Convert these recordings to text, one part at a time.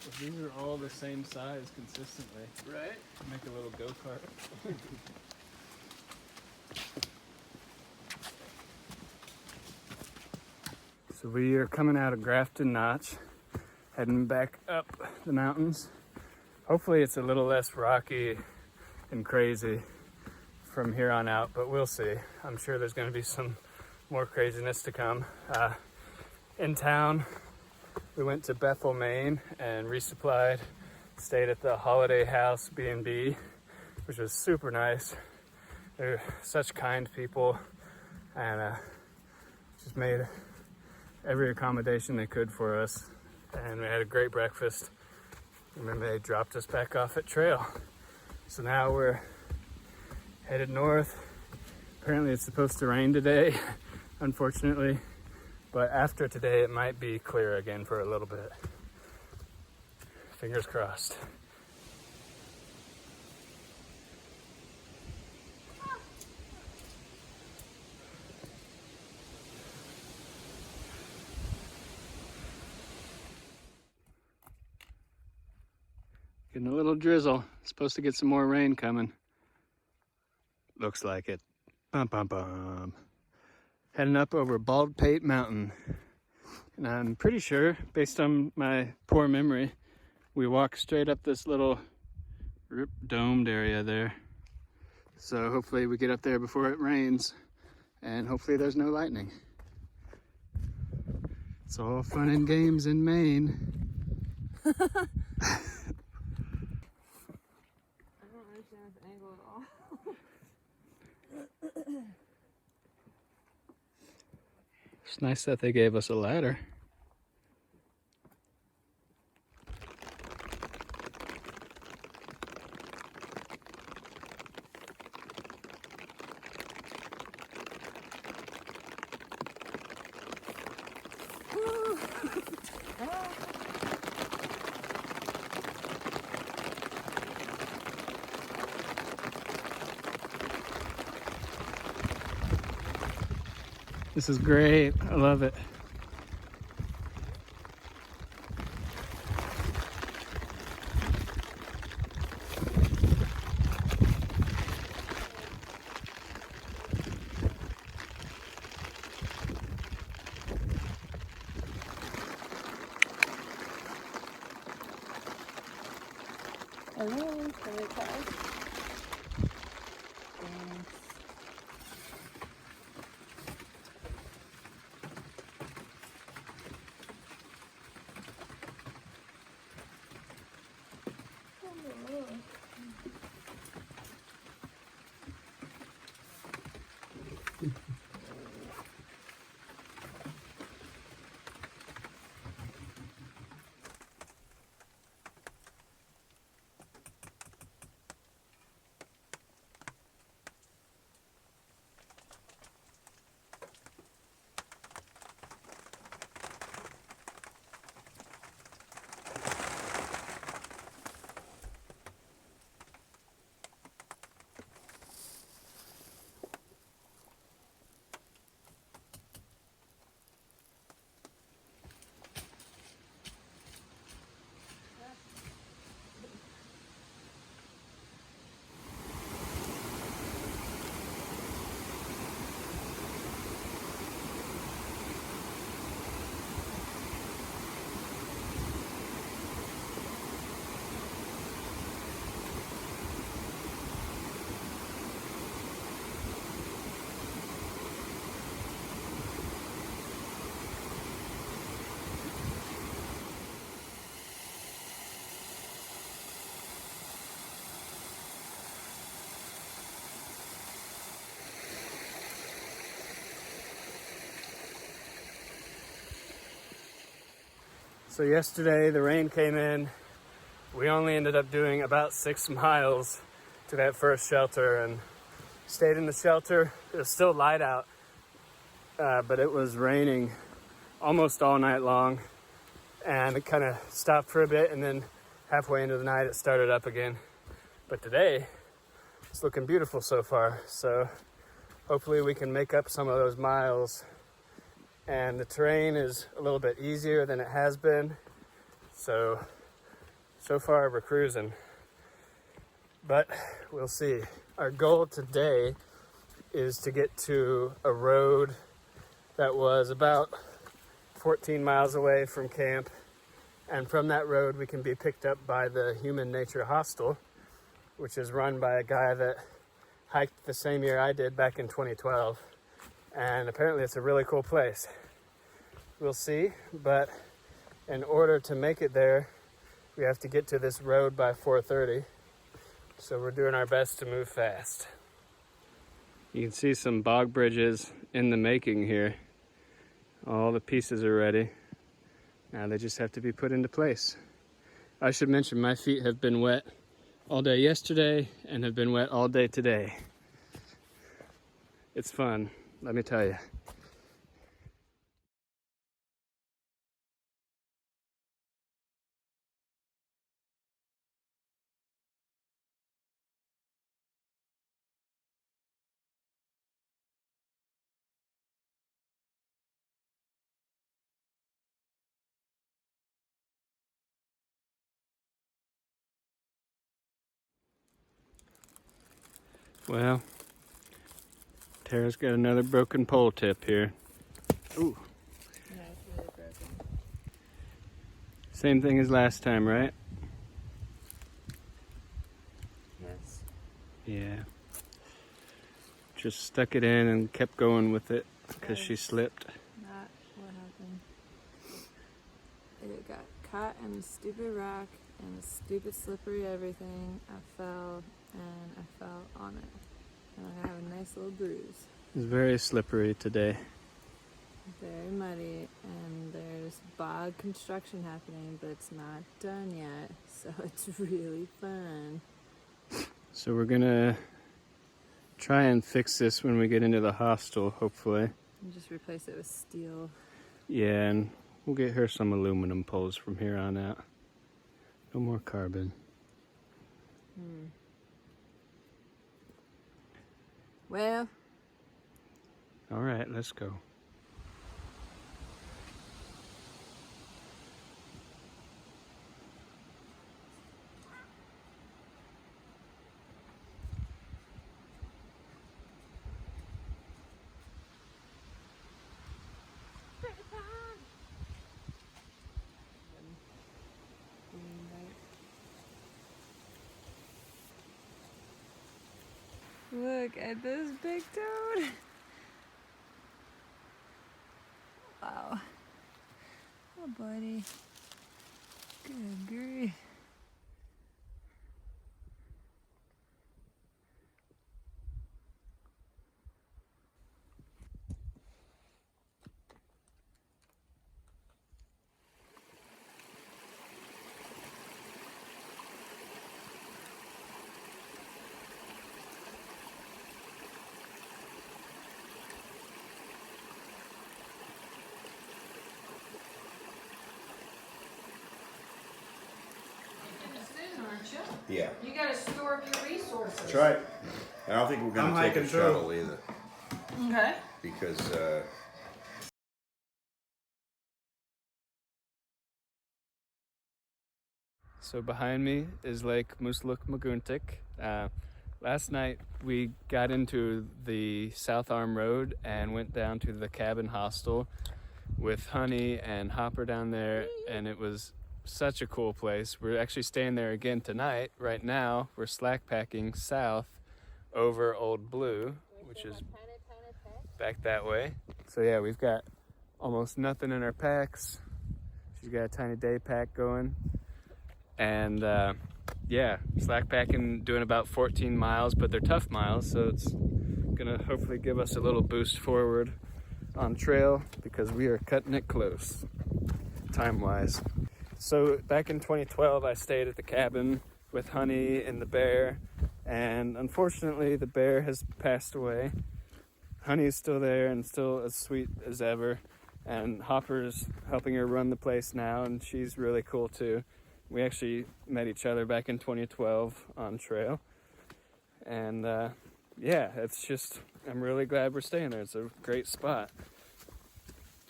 If these are all the same size consistently. Right? Make a little go-kart. So we are coming out of Grafton Notch, heading back up the mountains. Hopefully it's a little less rocky and crazy from here on out, but we'll see. I'm sure there's going to be some more craziness to come. In town, we went to Bethel, Maine, and resupplied. Stayed at the Holiday House B&B, which was super nice. They're such kind people, and just made every accommodation they could for us. And we had a great breakfast. Remember, they dropped us back off at trail. So now we're headed north. Apparently it's supposed to rain today, unfortunately. But after today, it might be clear again for a little bit. Fingers crossed. Getting a little drizzle. Supposed to get some more rain coming. Looks like it. Bum, bum, bum. Heading up over Baldpate Mountain. And I'm pretty sure, based on my poor memory, we walk straight up this little domed area there. So hopefully we get up there before it rains, and hopefully there's no lightning. It's all fun and games in Maine. I don't understand this angle at all. It's nice that they gave us a ladder. This is great. I love it. Hello, credit card. Thanks. So yesterday the rain came in. We only ended up doing about 6 miles to that first shelter and stayed in the shelter. It was still light out, but it was raining almost all night long, and it kind of stopped for a bit, and then halfway into the night it started up again. But today it's looking beautiful so far, so hopefully we can make up some of those miles. And the terrain is a little bit easier than it has been, so so far we're cruising, but we'll see. Our goal today is to get to a road that was about 14 miles away from camp, and from that road we can be picked up by the Human Nature Hostel, which is run by a guy that hiked the same year I did back in 2012, and apparently it's a really cool place. We'll see, but in order to make it there, we have to get to this road by 4:30, so we're doing our best to move fast. You can see some bog bridges in the making here. All the pieces are ready. Now they just have to be put into place. I should mention my feet have been wet all day yesterday and have been wet all day today. It's fun, let me tell you. Well, Tara's got another broken pole tip here. Ooh. Yeah, it's really broken. Same thing as last time, right? Yes. Yeah. Just stuck it in and kept going with it because she slipped. Not what happened. It got caught in a stupid rock and a stupid slippery everything. I fell and I fell on it. And I have a nice little bruise. It's very slippery today. Very muddy, and there's bog construction happening, but it's not done yet, so it's really fun. So we're gonna try and fix this when we get into the hostel, hopefully. And just replace it with steel. Yeah, and we'll get her some aluminum poles from here on out. No more carbon. Well, All right, let's go. look at this big toad. Wow. Oh, buddy. Good grief. Yeah. You gotta store up your resources. That's right. I don't think we're I'm going to take a hiking through. shuttle either Okay. because So behind me is Lake Musluk Maguntik. Last night we got into the South Arm Road and went down to the cabin hostel with Honey and Hopper down there, and it was such a cool place. We're actually staying there again tonight. Right now we're slack packing south over Old Blue, which is back that way. So yeah, we've got almost nothing in our packs. She's got a tiny day pack going. And yeah, slack packing, doing about 14 miles, but they're tough miles, so it's gonna hopefully give us a little boost forward on trail because we are cutting it close, time-wise. So back in 2012, I stayed at the cabin with Honey and the bear, and unfortunately the bear has passed away. Honey is still there and still as sweet as ever, and Hopper's helping her run the place now, and she's really cool too. We actually met each other back in 2012 on trail, and yeah, it's just, I'm really glad we're staying there. It's a great spot,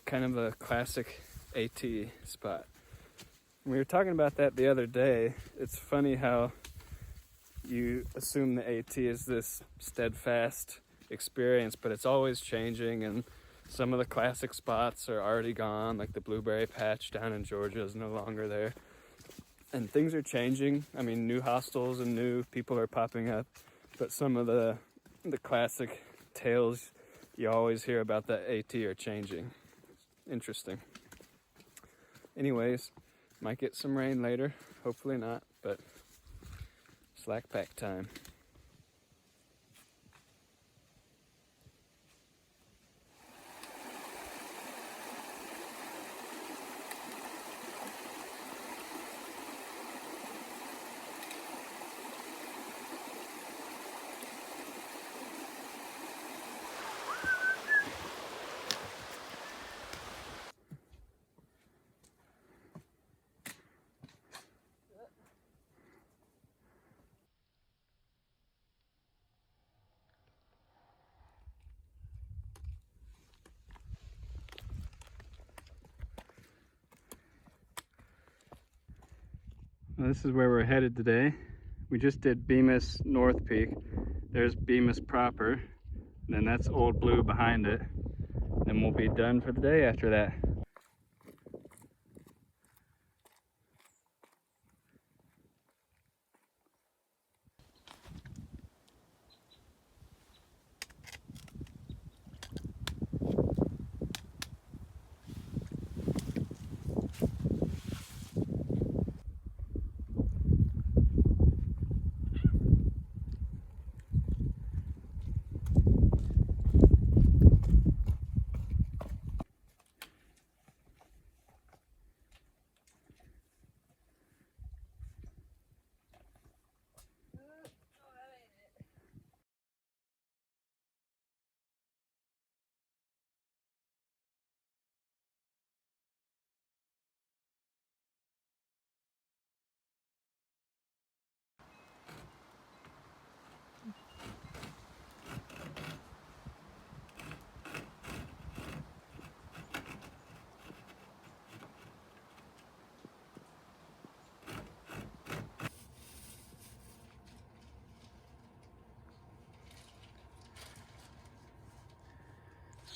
kind of a classic AT spot. We were talking about that the other day. It's funny how you assume the AT is this steadfast experience, but it's always changing, and some of the classic spots are already gone, like the blueberry patch down in Georgia is no longer there. And things are changing. I mean, new hostels and new people are popping up, but some of the classic tales you always hear about the AT are changing. Interesting. Anyways, might get some rain later. Hopefully not, but slack pack time. Well, this is where we're headed today. We just did Bemis North Peak. There's Bemis proper, and then that's Old Blue behind it. Then we'll be done for the day after that.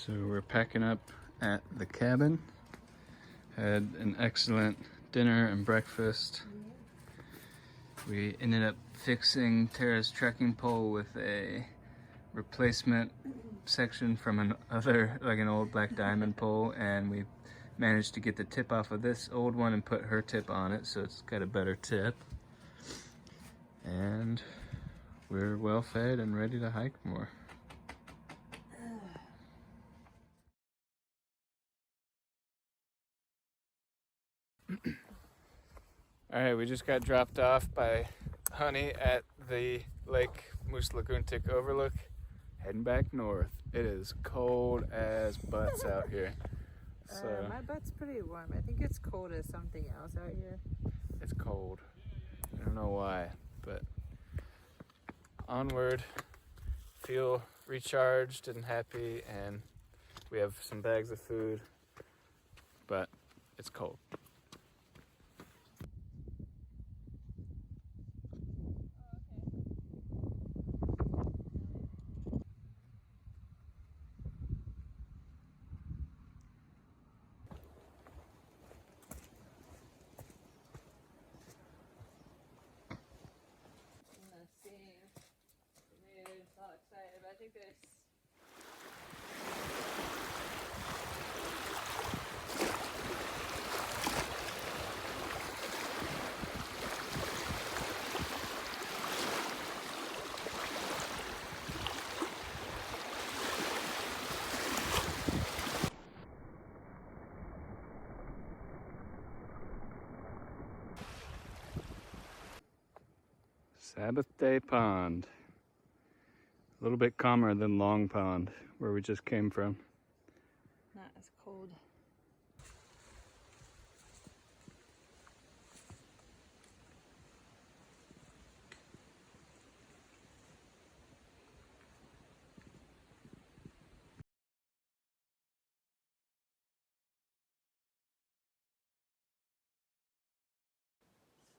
So we're packing up at the cabin. Had an excellent dinner and breakfast. We ended up fixing Tara's trekking pole with a replacement section from an old black diamond pole, and we managed to get the tip off of this old one and put her tip on it, so it's got a better tip. And we're well fed and ready to hike more. All right, we just got dropped off by Honey at the Lake Mooslaguntik Overlook, heading back north. It is cold as butts out here. So My butt's pretty warm. I think it's cold as something else out here. it's cold. I don't know why, but onward. Feel recharged and happy, and we have some bags of food, but it's cold. Sabbath Day Pond. A little bit calmer than Long Pond, where we just came from. Not as cold.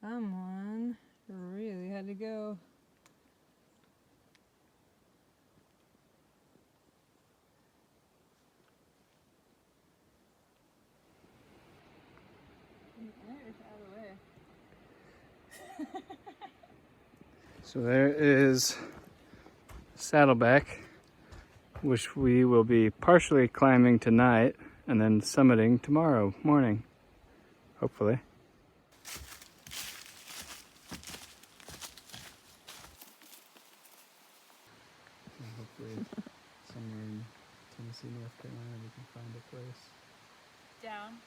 Someone really had to go. So there is Saddleback, which we will be partially climbing tonight and then summiting tomorrow morning, hopefully. Hopefully somewhere in Tennessee, North Carolina, we can find a place. Down.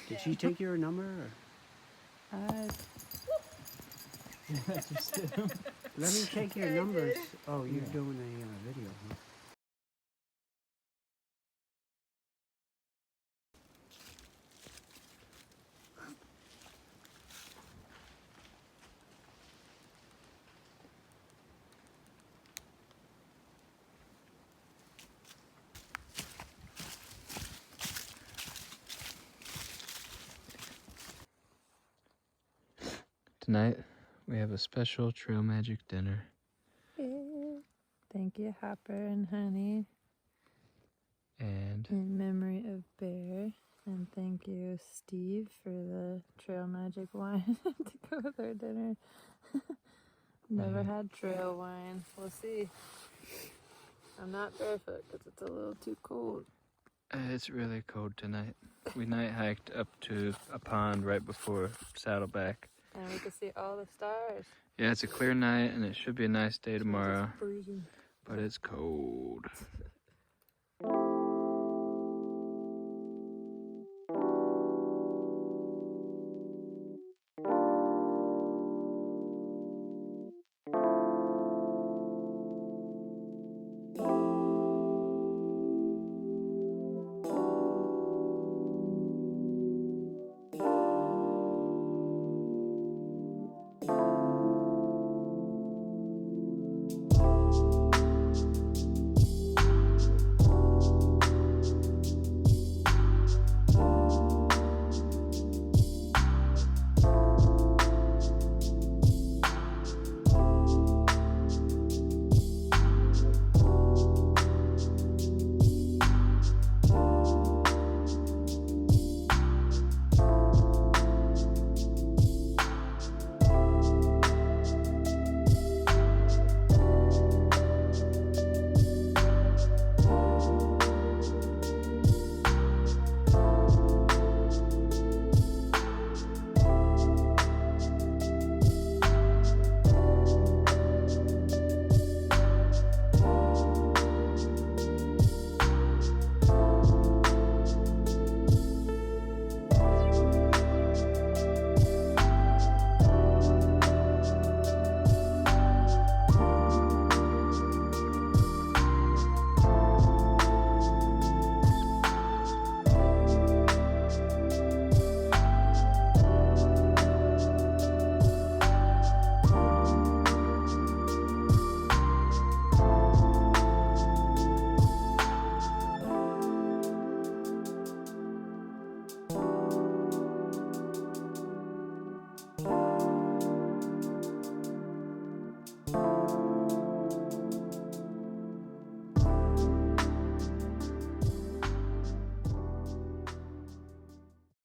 Did she take your number? Or? Let me take your numbers. Oh, you're doing a video, huh? Tonight, we have a special Trail Magic dinner. Thank you, Hopper and Honey, And in memory of Bear. And thank you, Steve, for the Trail Magic wine to go with our dinner. Never had trail wine. We'll see. I'm not barefoot because it's a little too cold. it's really cold tonight. We night hiked up to a pond right before Saddleback. And we can see all the stars. Yeah, it's a clear night and it should be a nice day tomorrow, Freezing. but it's cold.